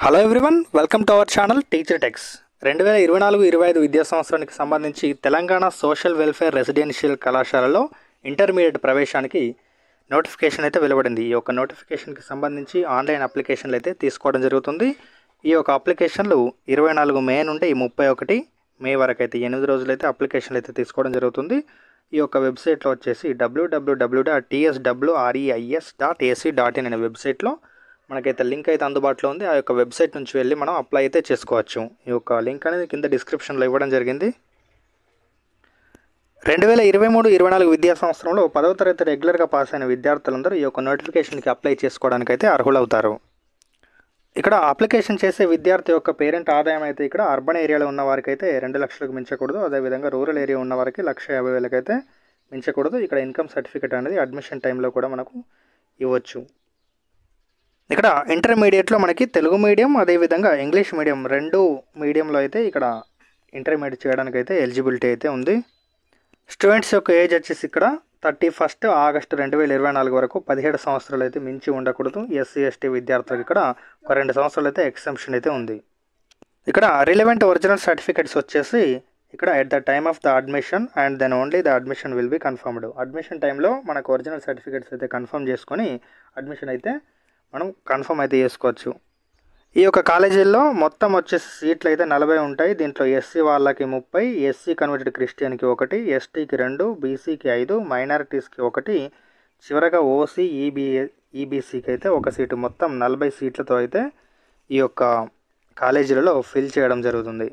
Hello everyone, welcome to our channel teacher tax. 2024-25 విద్యా సంవత్సరానికి సంబంధించి తెలంగాణ సోషల్ వెల్ఫేర్ రెసిడెన్షియల్ కళాశాలలో ఇంటర్మీడియట్ ప్రవేశానికి నోటిఫికేషన్ అయితే వెలువడింది. ఈ యొక్క నోటిఫికేషన్కి సంబంధించి ఆన్లైన్ అప్లికేషన్లు అయితే తీసుకోవడం జరుగుతుంది. ఈ యొక్క అప్లికేషన్లు 24 మే నుండి 31 మే వరకు అయితే 8 రోజులైతే అప్లికేషన్లు అయితే తీసుకోవడం జరుగుతుంది. ఈ యొక్క వెబ్సైట్లో వచ్చేసి www.tswreis.ac.in అనే వెబ్సైట్లో మనకైతే లింక్ అయితే అందుబాటులో ఉంది. ఆ యొక్క వెబ్సైట్ నుంచి వెళ్ళి మనం అప్లై అయితే చేసుకోవచ్చు. ఈ యొక్క లింక్ అనేది కింద డిస్క్రిప్షన్లో ఇవ్వడం జరిగింది. 2023-24 విద్యా సంవత్సరంలో 10వ తరగతి రెగ్యులర్గా పాస్ అయిన విద్యార్థులందరూ ఈ యొక్క నోటిఫికేషన్కి అప్లై చేసుకోవడానికి అయితే అర్హులవుతారు. ఇక్కడ అప్లికేషన్ చేసే విద్యార్థి యొక్క పేరెంట్ ఆదాయం అయితే ఇక్కడ అర్బన్ ఏరియాలో ఉన్న వారికి అయితే 2 లక్షలకు మించకూడదు. అదేవిధంగా రూరల్ ఏరియా ఉన్న వారికి 1,50,000 అయితే మించకూడదు. ఇక్కడ ఇన్కమ్ సర్టిఫికేట్ అనేది అడ్మిషన్ టైంలో కూడా మనకు ఇవ్వచ్చు. ఇక్కడ ఇంటర్మీడియట్లో మనకి తెలుగు మీడియం అదేవిధంగా ఇంగ్లీష్ మీడియం 2 మీడియంలో అయితే ఇక్కడ ఇంటర్మీడియట్ చేయడానికి అయితే ఎలిజిబిలిటీ అయితే ఉంది. స్టూడెంట్స్ యొక్క ఏజ్ వచ్చేసి ఇక్కడ 31 ఆగస్టు 2024 వరకు 17 సంవత్సరాలు అయితే మించి ఉండకూడదు. ఎస్సీ ఎస్టీ విద్యార్థులకు ఇక్కడ ఒక 2 సంవత్సరాలు అయితే ఎక్సెంప్షన్ అయితే ఉంది. ఇక్కడ రిలవెంట్ ఒరిజినల్ సర్టిఫికేట్స్ వచ్చేసి ఇక్కడ at the time of the admission and then only the admission will be confirmed. Admission టైంలో మనకు ఒరిజినల్ సర్టిఫికేట్స్ అయితే కన్ఫర్మ్ చేసుకొని అడ్మిషన్ అయితే మనం కన్ఫర్మ్ అయితే చేసుకోవచ్చు. ఈ యొక్క కాలేజీల్లో మొత్తం వచ్చేసి సీట్లు అయితే 40 ఉంటాయి. దీంట్లో ఎస్సీ వాళ్ళకి 30, ఎస్సీ కన్వర్టెడ్ క్రిస్టియన్కి 1, ఎస్టీకి 2, బీసీకి 5, మైనారిటీస్కి 1, చివరగా ఓసీ ఈబీసీకి అయితే 1 సీటు, మొత్తం 40 సీట్లతో అయితే ఈ యొక్క కాలేజీలలో ఫిల్ చేయడం జరుగుతుంది.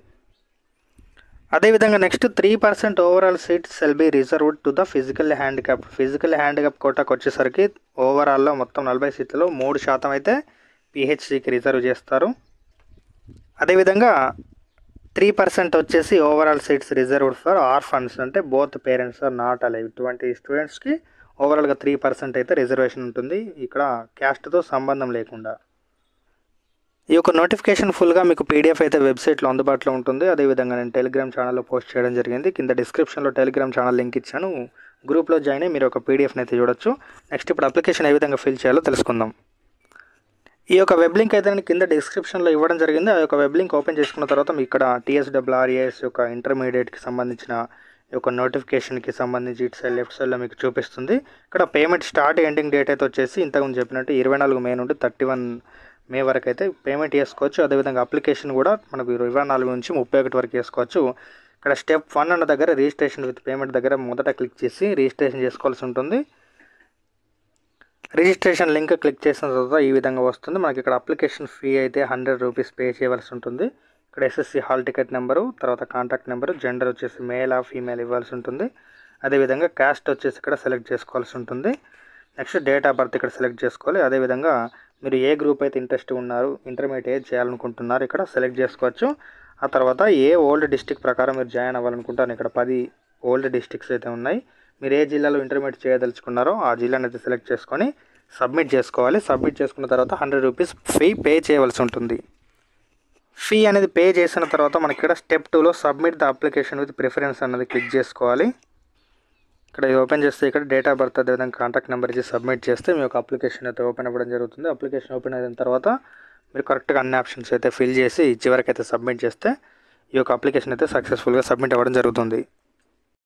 అదేవిధంగా next 3% overall seats shall be reserved to the physical handicap కోటాకు వచ్చేసరికి ఓవరాల్లో మొత్తం 40 సీట్లలో 3% అయితే పిహెచ్సికి రిజర్వ్ చేస్తారు. అదేవిధంగా 3% వచ్చేసి overall seats reserved for orphans, అంటే both parents are not alive. ఇటువంటి స్టూడెంట్స్కి ఓవరాల్గా 3% అయితే రిజర్వేషన్ ఉంటుంది, ఇక్కడ క్యాస్ట్తో సంబంధం లేకుండా. ఈ యొక్క నోటిఫికేషన్ ఫుల్గా మీకు పీడిఎఫ్ అయితే వెబ్సైట్లో అందుబాటులో ఉంటుంది. అదేవిధంగా నేను టెలిగ్రామ్ ఛానల్లో పోస్ట్ చేయడం జరిగింది. కింద డిస్క్రిప్షన్లో టెలిగ్రామ్ ఛానల్ లింక్ ఇచ్చాను. గ్రూప్లో జాయిన్ అయ్యి మీరు ఒక పీడిఎఫ్ని అయితే చూడొచ్చు. నెక్స్ట్ ఇప్పుడు అప్లికేషన్ ఏ విధంగా ఫిల్ చేయాలో తెలుసుకుందాం. ఈ యొక్క వెబ్ లింక్ అయితే నేను కింద డిస్క్రిప్షన్లో ఇవ్వడం జరిగింది. ఆ యొక్క వెబ్ లింక్ ఓపెన్ చేసుకున్న తర్వాత మీకు ఇక్కడ TSWREIS యొక్క ఇంటర్మీడియట్కి సంబంధించిన ఈ యొక్క నోటిఫికేషన్కి సంబంధించి ఇటు సైడ్ లెఫ్ట్ సైడ్లో మీకు చూపిస్తుంది. ఇక్కడ పేమెంట్ స్టార్ట్ ఎండింగ్ డేట్ అయితే వచ్చేసి ఇంతకుముందు చెప్పినట్టు 24 మే నుండి 31 మే వరకు అయితే పేమెంట్ చేసుకోవచ్చు. అదేవిధంగా అప్లికేషన్ కూడా మనకు 24 నుంచి 31 వరకు చేసుకోవచ్చు. ఇక్కడ స్టెప్ 1 అన్న దగ్గర రిజిస్ట్రేషన్ విత్ పేమెంట్ దగ్గర మొదట క్లిక్ చేసి రిజిస్ట్రేషన్ చేసుకోవాల్సి ఉంటుంది. రిజిస్ట్రేషన్ లింక్ క్లిక్ చేసిన తర్వాత ఈ విధంగా వస్తుంది. మనకి ఇక్కడ అప్లికేషన్ ఫీ అయితే 100 రూపీస్ పే చేయవలసి ఉంటుంది. ఇక్కడ SSC హాల్ టికెట్ నెంబరు, తర్వాత కాంటాక్ట్ నెంబరు, జెండర్ వచ్చేసి మేల్ ఫీమేల్ ఇవ్వాల్సి ఉంటుంది. అదేవిధంగా క్యాస్ట్ వచ్చేసి ఇక్కడ సెలెక్ట్ చేసుకోవాల్సి ఉంటుంది. నెక్స్ట్ డేట్ ఆఫ్ బర్త్ ఇక్కడ సెలెక్ట్ చేసుకోవాలి. అదేవిధంగా మీరు ఏ గ్రూప్ అయితే ఇంట్రెస్ట్ ఉన్నారు, ఇంటర్మీడియట్ చేయాలనుకుంటున్నారు ఇక్కడ సెలెక్ట్ చేసుకోవచ్చు. ఆ తర్వాత ఏ ఓల్డ్ డిస్ట్రిక్ట్ ప్రకారం మీరు జాయిన్ అవ్వాలనుకుంటారు, ఇక్కడ 10 ఓల్డ్ డిస్ట్రిక్ట్స్ అయితే ఉన్నాయి. మీరు ఏ జిల్లాలో ఇంటర్మీడియట్ చేయదలుచుకున్నారో ఆ జిల్లాని అయితే సెలెక్ట్ చేసుకొని సబ్మిట్ చేసుకోవాలి. సబ్మిట్ చేసుకున్న తర్వాత 100 రూపీస్ ఫీ పే చేయవలసి ఉంటుంది. ఫీ అనేది పే చేసిన తర్వాత మనకి ఇక్కడ స్టెప్ 2లో submit the application with preference అన్నది క్లిక్ చేసుకోవాలి. ఇక్కడ ఓపెన్ చేస్తే ఇక్కడ డేట్ ఆఫ్ బర్త్ అదేవిధంగా కాంటాక్ట్ నెంబర్ ఇచ్చి సబ్మిట్ చేస్తే మీ యొక్క అప్లికేషన్ అయితే ఓపెన్ అవ్వడం జరుగుతుంది. అప్లికేషన్ ఓపెన్ అయిన తర్వాత మీరు కరెక్ట్గా అన్ని ఆప్షన్స్ అయితే ఫిల్ చేసి చివరికి అయితే సబ్మిట్ చేస్తే ఈ యొక్క అప్లికేషన్ అయితే సక్సెస్ఫుల్గా సబ్మిట్ అవ్వడం జరుగుతుంది.